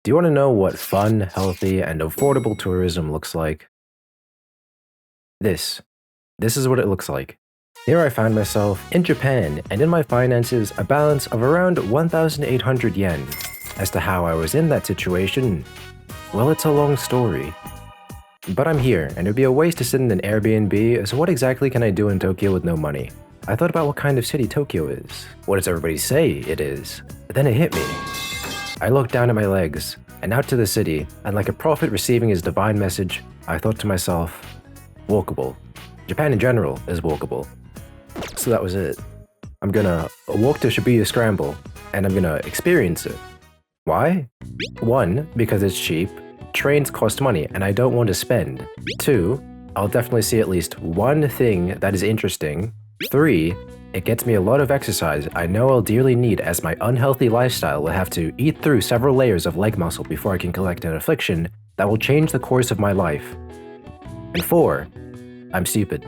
Do you want to know what fun, healthy, and affordable tourism looks like? This. This is what it looks like. Here I found myself in Japan, and in my finances, a balance of around 1,800 yen. As to how I was in that situation, well, it's a long story. But I'm here, and it'd be a waste to sit in an Airbnb, so what exactly can I do in Tokyo with no money? I thought about what kind of city Tokyo is. What does everybody say it is? But then it hit me. I looked down at my legs, and out to the city, and like a prophet receiving his divine message, I thought to myself, walkable. Japan in general is walkable. So that was it. I'm gonna walk to Shibuya Scramble, and I'm gonna experience it. Why? 1, because it's cheap. Trains cost money, and I don't want to spend. 2, I'll definitely see at least one thing that is interesting. 3, it gets me a lot of exercise I know I'll dearly need, as my unhealthy lifestyle will have to eat through several layers of leg muscle before I can collect an affliction that will change the course of my life. And 4, I'm stupid.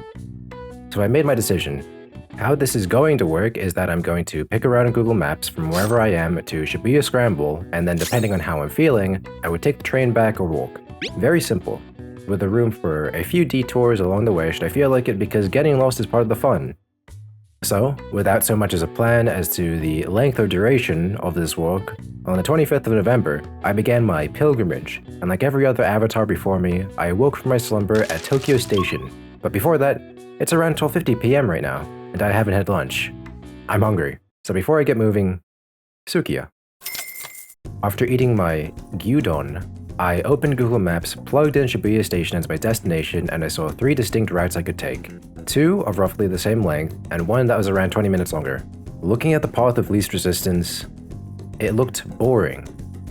So I made my decision. How this is going to work is that I'm going to pick a route on Google Maps from wherever I am to Shibuya Scramble, and then depending on how I'm feeling, I would take the train back or walk. Very simple, with a room for a few detours along the way should I feel like it, because getting lost is part of the fun. So, without so much as a plan as to the length or duration of this walk, on the 25th of November, I began my pilgrimage, and like every other avatar before me, I awoke from my slumber at Tokyo Station. But before that, it's around 12:50 p.m. right now, and I haven't had lunch. I'm hungry, so before I get moving, Sukiya. After eating my gyudon, I opened Google Maps, plugged in Shibuya Station as my destination, and I saw 3 distinct routes I could take. 2 of roughly the same length, and 1 that was around 20 minutes longer. Looking at the path of least resistance, it looked boring.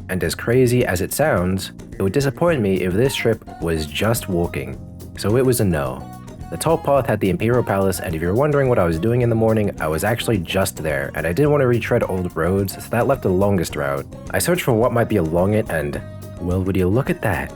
And as crazy as it sounds, it would disappoint me if this trip was just walking. So it was a no. The top path had the Imperial Palace, and if you're wondering what I was doing in the morning, I was actually just there, and I didn't want to retread old roads, so that left the longest route. I searched for what might be along it, and well, would you look at that?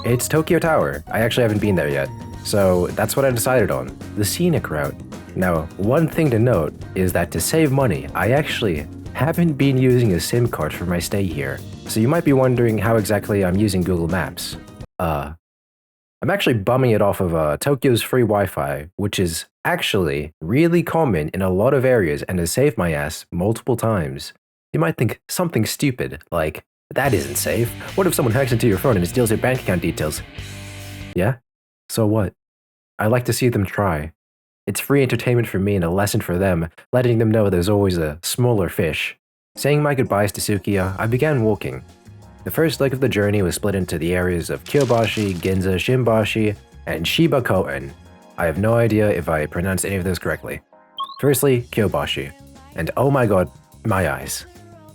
It's Tokyo Tower. I actually haven't been there yet. So that's what I decided on, the scenic route. Now, one thing to note is that to save money, I actually haven't been using a SIM card for my stay here. So you might be wondering how exactly I'm using Google Maps. I'm actually bumming it off of Tokyo's free Wi-Fi, which is actually really common in a lot of areas and has saved my ass multiple times. You might think something stupid, like, that isn't safe. What if someone hacks into your phone and steals your bank account details? Yeah? So what? I like to see them try. It's free entertainment for me and a lesson for them, letting them know there's always a smaller fish. Saying my goodbyes to Sukiya, I began walking. The first leg of the journey was split into the areas of Kyobashi, Ginza, Shimbashi, and Shibakoen. I have no idea if I pronounced any of those correctly. Firstly, Kyobashi. And oh my god, my eyes.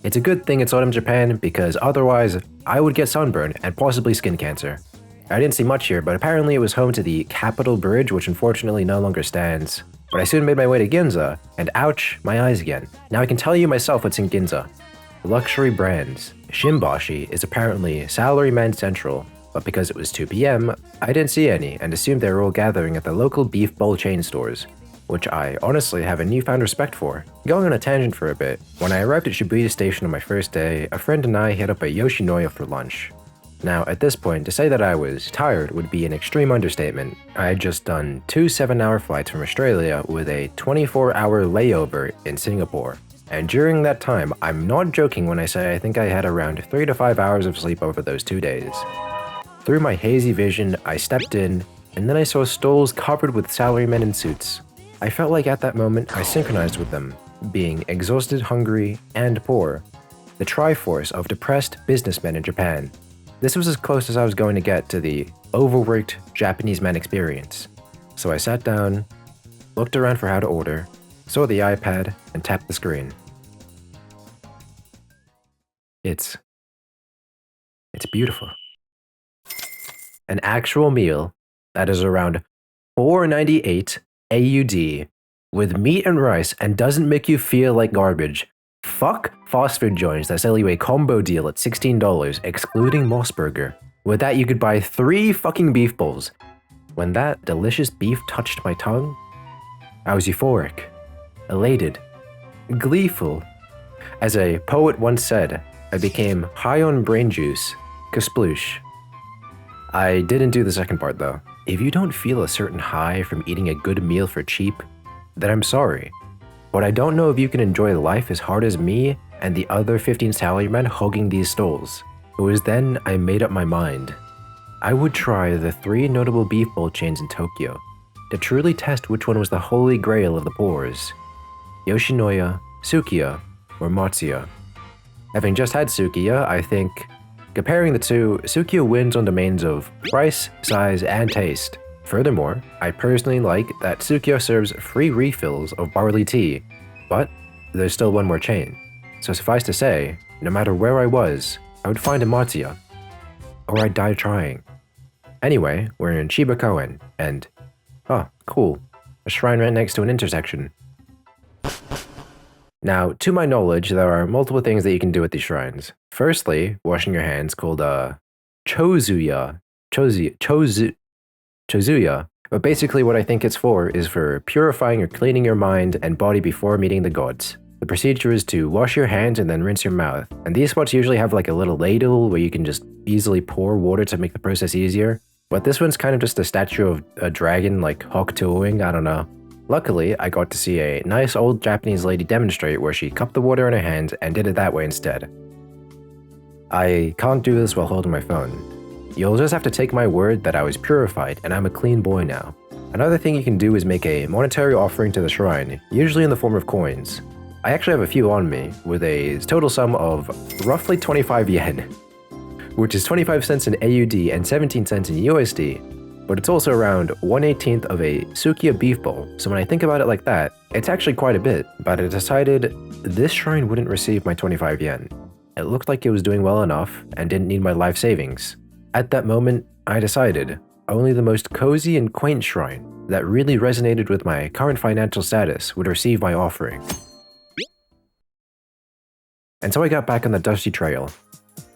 It's a good thing it's autumn Japan, because otherwise, I would get sunburn and possibly skin cancer. I didn't see much here, but apparently it was home to the Capitol Bridge, which unfortunately no longer stands. But I soon made my way to Ginza, and ouch, my eyes again. Now I can tell you myself what's in Ginza. Luxury brands. Shimbashi is apparently Salaryman Central, but because it was 2 p.m., I didn't see any and assumed they were all gathering at the local beef bowl chain stores, which I honestly have a newfound respect for. Going on a tangent for a bit, when I arrived at Shibuya Station on my first day, a friend and I hit up a Yoshinoya for lunch. Now, at this point, to say that I was tired would be an extreme understatement. I had just done 2 7-hour flights from Australia with a 24-hour layover in Singapore. And during that time, I'm not joking when I say I think I had around 3 to 5 hours of sleep over those 2 days. Through my hazy vision, I stepped in, and then I saw stalls covered with salarymen in suits. I felt like at that moment I synchronized with them, being exhausted, hungry, and poor. The triforce of depressed businessmen in Japan. This was as close as I was going to get to the overworked Japanese man experience. So I sat down, looked around for how to order, saw the iPad, and tapped the screen. It's beautiful. An actual meal that is around 498 AUD with meat and rice and doesn't make you feel like garbage. Fuck fast food joints that sell you a combo deal at $16, excluding Moss Burger. With that, you could buy 3 fucking beef bowls. When that delicious beef touched my tongue, I was euphoric, elated, gleeful. As a poet once said, I became high on brain juice. Kasploosh. I didn't do the second part though. If you don't feel a certain high from eating a good meal for cheap, then I'm sorry. But I don't know if you can enjoy life as hard as me and the other 15 salarymen hogging these stalls. It was then I made up my mind. I would try the 3 notable beef bowl chains in Tokyo to truly test which one was the holy grail of the poors. Yoshinoya, Sukiya, or Matsuya. Having just had Sukiya, I think, comparing the two, Sukiya wins on domains of price, size, and taste. Furthermore, I personally like that Sukiya serves free refills of barley tea, but there's still one more chain. So suffice to say, no matter where I was, I would find a Matsuya, or I'd die trying. Anyway, we're in Shibakoen, and oh, cool, a shrine right next to an intersection. Now, to my knowledge, there are multiple things that you can do at these shrines. Firstly, washing your hands, called chozuya. But basically what I think it's for is for purifying or cleaning your mind and body before meeting the gods. The procedure is to wash your hands and then rinse your mouth. And these spots usually have like a little ladle where you can just easily pour water to make the process easier. But this one's kind of just a statue of a dragon like Hokutoing, I don't know. Luckily, I got to see a nice old Japanese lady demonstrate where she cupped the water in her hand and did it that way instead. I can't do this while holding my phone. You'll just have to take my word that I was purified and I'm a clean boy now. Another thing you can do is make a monetary offering to the shrine, usually in the form of coins. I actually have a few on me, with a total sum of roughly 25 yen, which is 25 cents in AUD and 17 cents in USD, but it's also around 1/18th of a Sukiya beef bowl, so when I think about it like that, it's actually quite a bit, but I decided this shrine wouldn't receive my 25 yen. It looked like it was doing well enough and didn't need my life savings. At that moment, I decided only the most cozy and quaint shrine that really resonated with my current financial status would receive my offering. And so I got back on the dusty trail.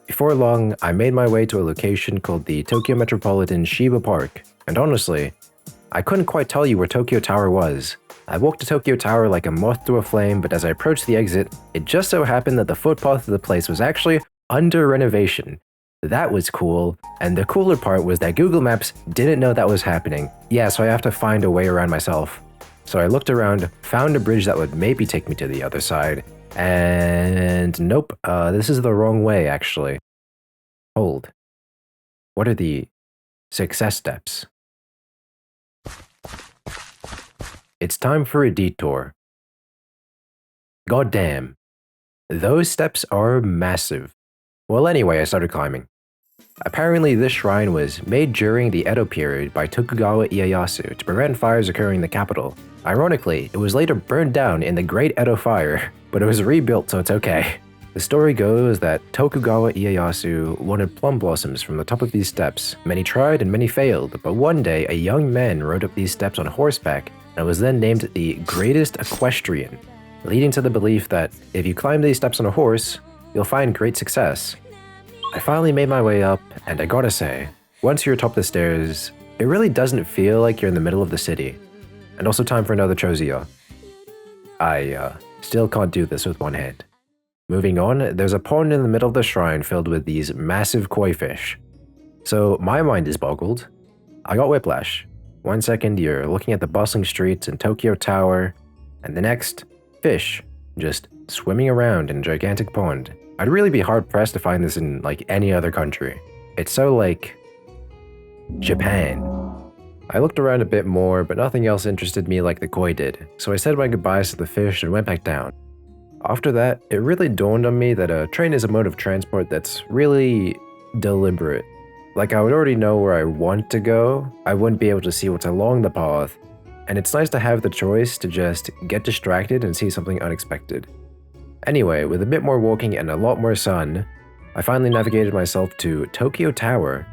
Before long, I made my way to a location called the Tokyo Metropolitan Shiba Park, and honestly, I couldn't quite tell you where Tokyo Tower was. I walked to Tokyo Tower like a moth to a flame, but as I approached the exit, it just so happened that the footpath of the place was actually under renovation. That was cool, and the cooler part was that Google Maps didn't know that was happening. Yeah, so I have to find a way around myself. So I looked around, found a bridge that would maybe take me to the other side, and nope, this is the wrong way actually. Hold. What are the success steps? It's time for a detour. God damn. Those steps are massive. Well anyway, I started climbing. Apparently this shrine was made during the Edo period by Tokugawa Ieyasu to prevent fires occurring in the capital. Ironically, it was later burned down in the Great Edo Fire, but it was rebuilt so it's okay. The story goes that Tokugawa Ieyasu wanted plum blossoms from the top of these steps. Many tried and many failed, but one day a young man rode up these steps on horseback and was then named the greatest equestrian, leading to the belief that if you climb these steps on a horse, you'll find great success. I finally made my way up, and I gotta say, once you're atop the stairs, it really doesn't feel like you're in the middle of the city. And also time for another chozuya. I still can't do this with one hand. Moving on, there's a pond in the middle of the shrine filled with these massive koi fish. So my mind is boggled. I got whiplash. 1 second you're looking at the bustling streets in Tokyo Tower, and the next, fish, just swimming around in a gigantic pond. I'd really be hard-pressed to find this in, like, any other country. It's so, like, Japan. I looked around a bit more, but nothing else interested me like the koi did, so I said my goodbyes to the fish and went back down. After that, it really dawned on me that a train is a mode of transport that's really deliberate. Like, I would already know where I want to go, I wouldn't be able to see what's along the path, and it's nice to have the choice to just get distracted and see something unexpected. Anyway, with a bit more walking and a lot more sun, I finally navigated myself to Tokyo Tower.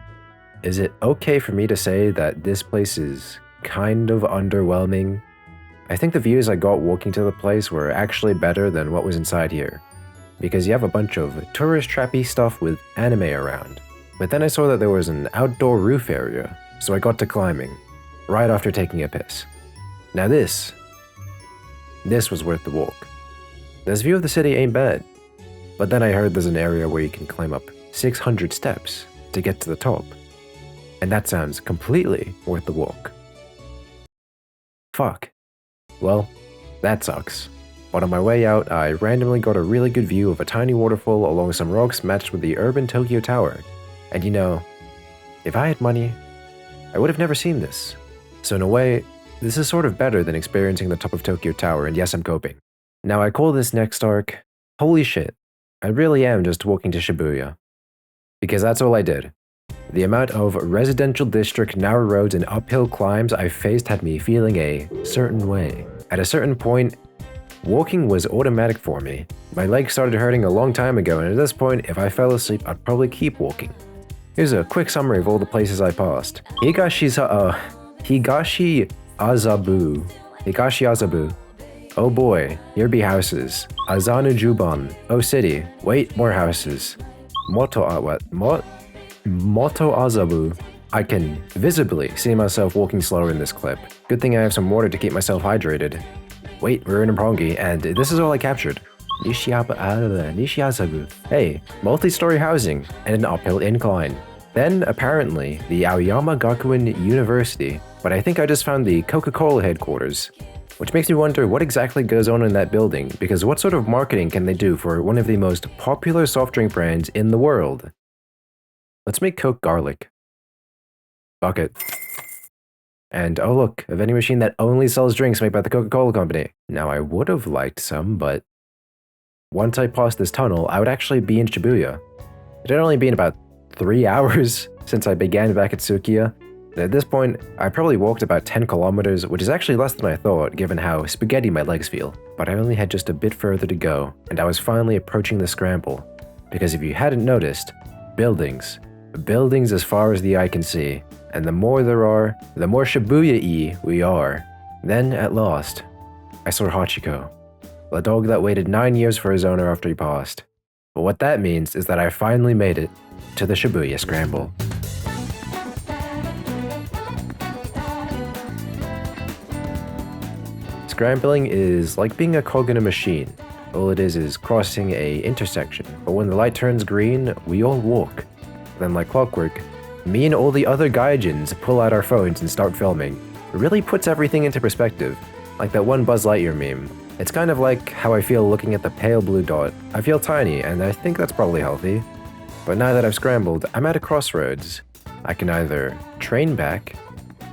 Is it okay for me to say that this place is kind of underwhelming? I think the views I got walking to the place were actually better than what was inside here, because you have a bunch of tourist trappy stuff with anime around. But then I saw that there was an outdoor roof area, so I got to climbing, right after taking a piss. Now this was worth the walk. This view of the city ain't bad, But then I heard there's an area where you can climb up 600 steps to get to the top. And that sounds completely worth the walk. Fuck. Well, that sucks. But on my way out, I randomly got a really good view of a tiny waterfall along some rocks matched with the urban Tokyo Tower. And you know, if I had money, I would have never seen this. So in a way, this is sort of better than experiencing the top of Tokyo Tower, and yes, I'm coping. Now I call this next arc, holy shit, I really am just walking to Shibuya. Because that's all I did. The amount of residential district, narrow roads, and uphill climbs I faced had me feeling a certain way. At a certain point, walking was automatic for me. My legs started hurting a long time ago, and at this point, if I fell asleep, I'd probably keep walking. Here's a quick summary of all the places I passed. Higashi Azabu. Oh boy, here be houses. Azanu Juban. Oh city. Wait, more houses. Moto Azabu. I can visibly see myself walking slower in this clip. Good thing I have some water to keep myself hydrated. Wait, we're in Roppongi, and this is all I captured. Nishiazabu. Hey, multi-story housing and an uphill incline. Then, apparently, the Aoyama Gakuen University, but I think I just found the Coca-Cola headquarters. Which makes me wonder what exactly goes on in that building, because what sort of marketing can they do for one of the most popular soft drink brands in the world? Let's make Coke garlic. Bucket. And oh look, a vending machine that only sells drinks made by the Coca-Cola company. Now I would have liked some, but once I passed this tunnel, I would actually be in Shibuya. It had only been about 3 hours since I began back at Tsukiya. At this point, I probably walked about 10 kilometers, which is actually less than I thought given how spaghetti my legs feel. But I only had just a bit further to go, and I was finally approaching the scramble. Because if you hadn't noticed, buildings as far as the eye can see. And the more there are, the more Shibuya-y we are. Then, at last, I saw Hachiko, the dog that waited 9 years for his owner after he passed. But what that means is that I finally made it to the Shibuya Scramble. Scrambling is like being a cog in a machine. All it is crossing a intersection, but when the light turns green, we all walk. Then like clockwork, me and all the other gaijins pull out our phones and start filming. It really puts everything into perspective, like that one Buzz Lightyear meme. It's kind of like how I feel looking at the pale blue dot. I feel tiny, and I think that's probably healthy. But now that I've scrambled, I'm at a crossroads. I can either train back,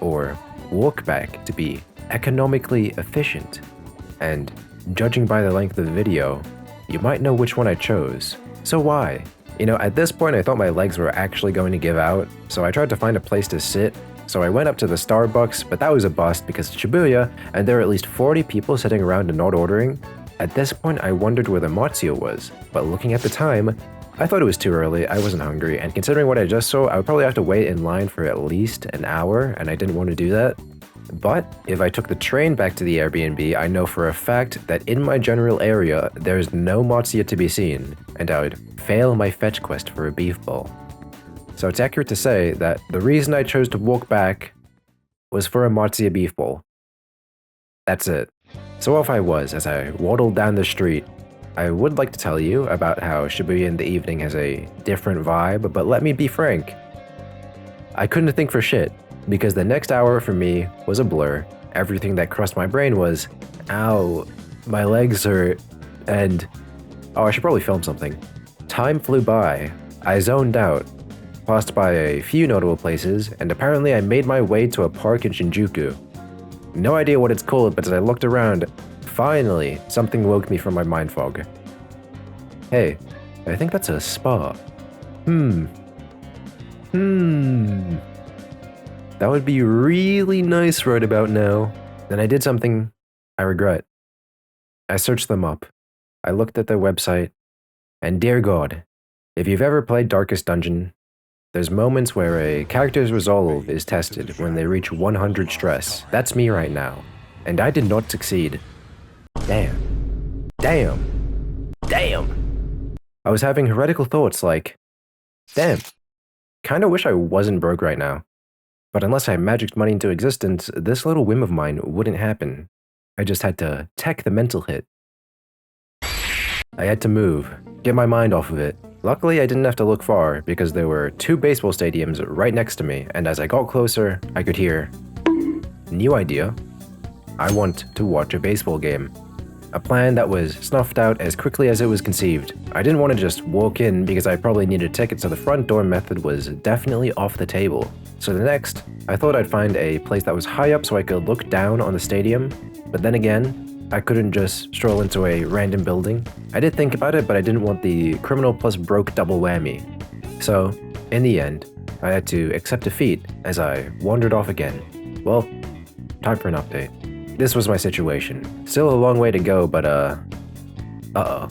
or walk back to be economically efficient. And judging by the length of the video, you might know which one I chose. So why? You know, at this point I thought my legs were actually going to give out, so I tried to find a place to sit. So I went up to the Starbucks, but that was a bust because it's Shibuya, and there were at least 40 people sitting around and not ordering. At this point I wondered where the Matsuyo was, but looking at the time, I thought it was too early, I wasn't hungry, and considering what I just saw, I would probably have to wait in line for at least an hour, and I didn't want to do that. But if I took the train back to the Airbnb, I know for a fact that in my general area, there's no Matsuya to be seen, and I would fail my fetch quest for a beef bowl. So it's accurate to say that the reason I chose to walk back was for a Matsuya beef bowl. That's it. So off I was as I waddled down the street. I would like to tell you about how Shibuya in the evening has a different vibe, but let me be frank. I couldn't think for shit. Because the next hour for me was a blur. Everything that crossed my brain was, ow, my legs hurt, and, oh, I should probably film something. Time flew by. I zoned out, passed by a few notable places, and apparently I made my way to a park in Shinjuku. No idea what it's called, but as I looked around, finally, something woke me from my mind fog. Hey, I think that's a spa. That would be really nice right about now. Then I did something I regret. I searched them up. I looked at their website. And dear God, if you've ever played Darkest Dungeon, there's moments where a character's resolve is tested when they reach 100 stress. That's me right now. And I did not succeed. Damn. I was having heretical thoughts like, damn, kinda wish I wasn't broke right now. But unless I magicked money into existence, this little whim of mine wouldn't happen. I just had to tech the mental hit. I had to move, get my mind off of it. Luckily, I didn't have to look far because there were 2 baseball stadiums right next to me, and as I got closer, I could hear. New idea. I want to watch a baseball game. A plan that was snuffed out as quickly as it was conceived. I didn't want to just walk in because I probably needed tickets, so the front door method was definitely off the table. So the next, I thought I'd find a place that was high up so I could look down on the stadium, but then again, I couldn't just stroll into a random building. I did think about it, but I didn't want the criminal plus broke double whammy. So, in the end, I had to accept defeat as I wandered off again. Well, time for an update. This was my situation. Still a long way to go, but uh-oh.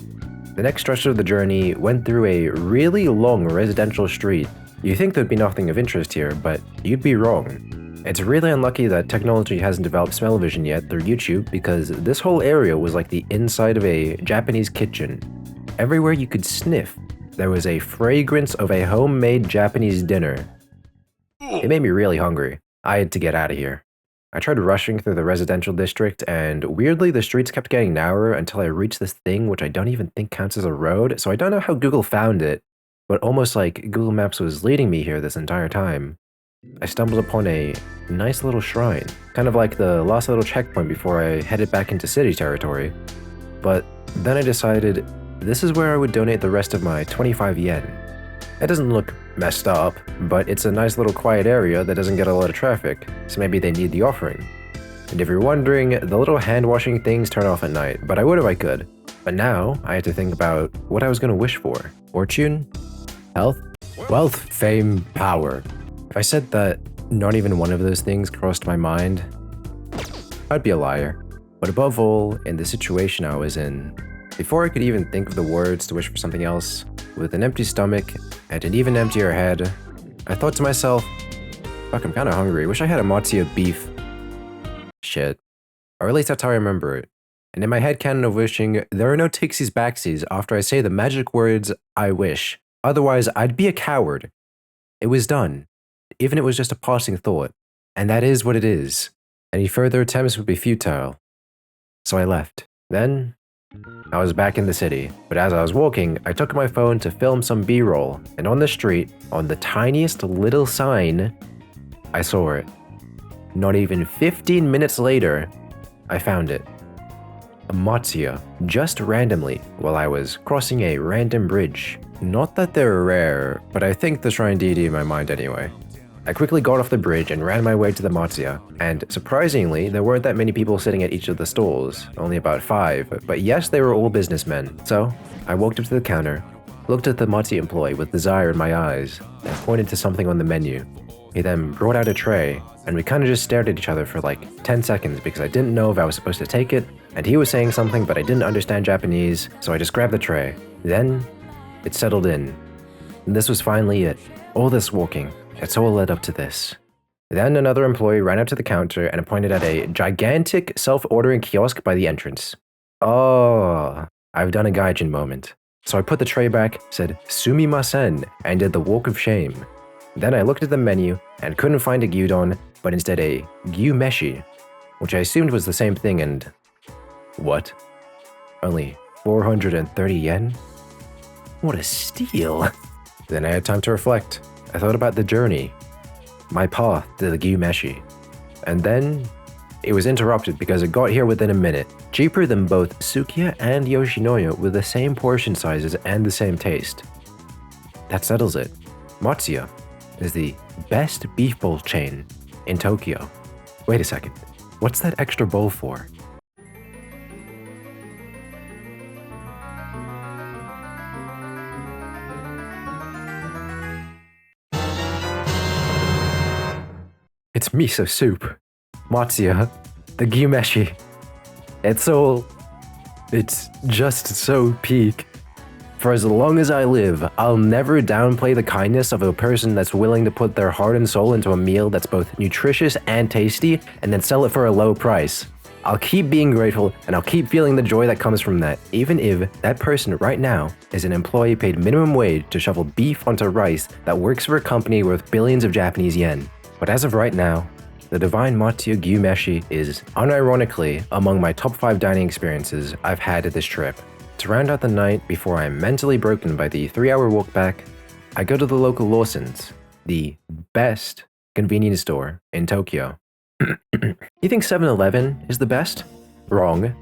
The next stretch of the journey went through a really long residential street. You'd think there'd be nothing of interest here, but you'd be wrong. It's really unlucky that technology hasn't developed smell-o-vision yet through YouTube because this whole area was like the inside of a Japanese kitchen. Everywhere you could sniff, there was a fragrance of a homemade Japanese dinner. It made me really hungry. I had to get out of here. I tried rushing through the residential district, and weirdly the streets kept getting narrower until I reached this thing which I don't even think counts as a road, so I don't know how Google found it, but almost like Google Maps was leading me here this entire time. I stumbled upon a nice little shrine, kind of like the last little checkpoint before I headed back into city territory. But then I decided this is where I would donate the rest of my 25 yen. It doesn't look messed up, but it's a nice little quiet area that doesn't get a lot of traffic, so maybe they need the offering. And if you're wondering, the little hand-washing things turn off at night, but I would if I could. But now, I had to think about what I was going to wish for. Fortune? Health? Wealth, fame, power. If I said that not even one of those things crossed my mind, I'd be a liar. But above all, in the situation I was in, before I could even think of the words to wish for something else, with an empty stomach and an even emptier head, I thought to myself, fuck, I'm kinda hungry, wish I had a matsuya beef. Shit. Or at least that's how I remember it. And in my headcanon of wishing, there are no tixies backsies after I say the magic words, I wish. Otherwise, I'd be a coward. It was done. Even if it was just a passing thought. And that is what it is. Any further attempts would be futile. So I left. Then, I was back in the city, but as I was walking, I took my phone to film some B-roll, and on the street, on the tiniest little sign, I saw it. Not even 15 minutes later, I found it. A matsuya, just randomly, while I was crossing a random bridge. Not that they're rare, but I think the shrine deity in my mind anyway. I quickly got off the bridge and ran my way to the matsuya, and surprisingly, there weren't that many people sitting at each of the stalls, only about 5, but yes, they were all businessmen. So, I walked up to the counter, looked at the matsuya employee with desire in my eyes, and pointed to something on the menu. He then brought out a tray, and we kinda just stared at each other for like 10 seconds because I didn't know if I was supposed to take it, and he was saying something but I didn't understand Japanese, so I just grabbed the tray. Then, it settled in. And this was finally it. All this walking. It's all led up to this. Then another employee ran up to the counter and pointed at a gigantic self-ordering kiosk by the entrance. Oh, I've done a gaijin moment. So I put the tray back, said sumimasen, and did the walk of shame. Then I looked at the menu and couldn't find a gyudon, but instead a gyumeshi, which I assumed was the same thing and... what? Only 430 yen? What a steal! Then I had time to reflect. I thought about the journey, my path to the gyumeshi, and then it was interrupted because it got here within a minute. Cheaper than both Sukiya and Yoshinoya with the same portion sizes and the same taste. That settles it. Matsuya is the best beef bowl chain in Tokyo. Wait a second, what's that extra bowl for? It's miso soup, matsuya, the gyumeshi. It's just so peak. For as long as I live, I'll never downplay the kindness of a person that's willing to put their heart and soul into a meal that's both nutritious and tasty, and then sell it for a low price. I'll keep being grateful, and I'll keep feeling the joy that comes from that, even if that person right now is an employee paid minimum wage to shovel beef onto rice that works for a company worth billions of Japanese yen. But as of right now, the Divine Matsuya Gyumeshi is unironically among my top 5 dining experiences I've had at this trip. To round out the night before I'm mentally broken by the 3-hour walk back, I go to the local Lawson's, the best convenience store in Tokyo. You think 7-Eleven is the best? Wrong.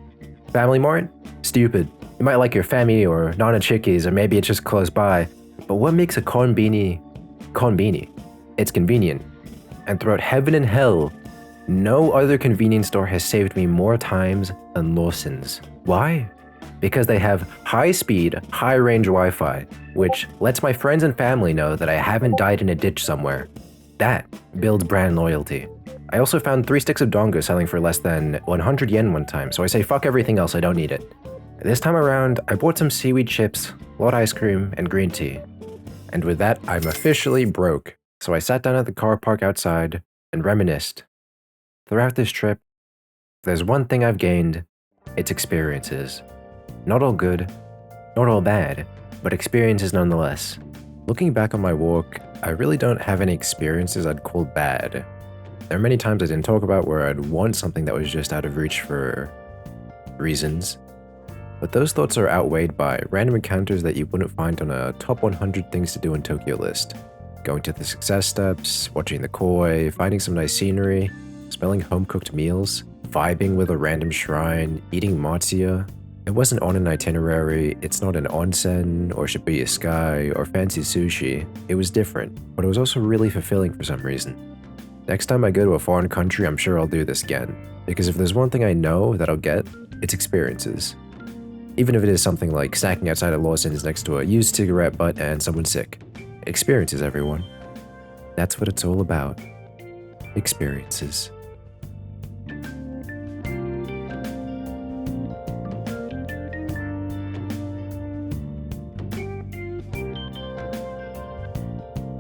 Family Mart? Stupid. You might like your Family or Nana Chickies, or maybe it's just close by, but what makes a konbini konbini? It's convenient. And throughout heaven and hell, no other convenience store has saved me more times than Lawson's. Why? Because they have high-speed, high-range Wi-Fi, which lets my friends and family know that I haven't died in a ditch somewhere. That builds brand loyalty. I also found 3 sticks of dongo selling for less than 100 yen one time, so I say fuck everything else, I don't need it. This time around, I bought some seaweed chips, lot ice cream, and green tea. And with that, I'm officially broke, so I sat down at the car park outside and reminisced. Throughout this trip, if there's one thing I've gained, it's experiences. Not all good, not all bad, but experiences nonetheless. Looking back on my walk, I really don't have any experiences I'd call bad. There are many times I didn't talk about where I'd want something that was just out of reach for reasons. But those thoughts are outweighed by random encounters that you wouldn't find on a top 100 things to do in Tokyo list. Going to the success steps, watching the koi, finding some nice scenery, smelling home-cooked meals, vibing with a random shrine, eating matsuya. It wasn't on an itinerary, it's not an onsen, or Shibuya Sky, or fancy sushi. It was different, but it was also really fulfilling for some reason. Next time I go to a foreign country, I'm sure I'll do this again. Because if there's one thing I know that I'll get, it's experiences. Even if it is something like snacking outside of Lawson's next to a used cigarette butt and someone sick. Experiences, everyone. That's what it's all about. Experiences.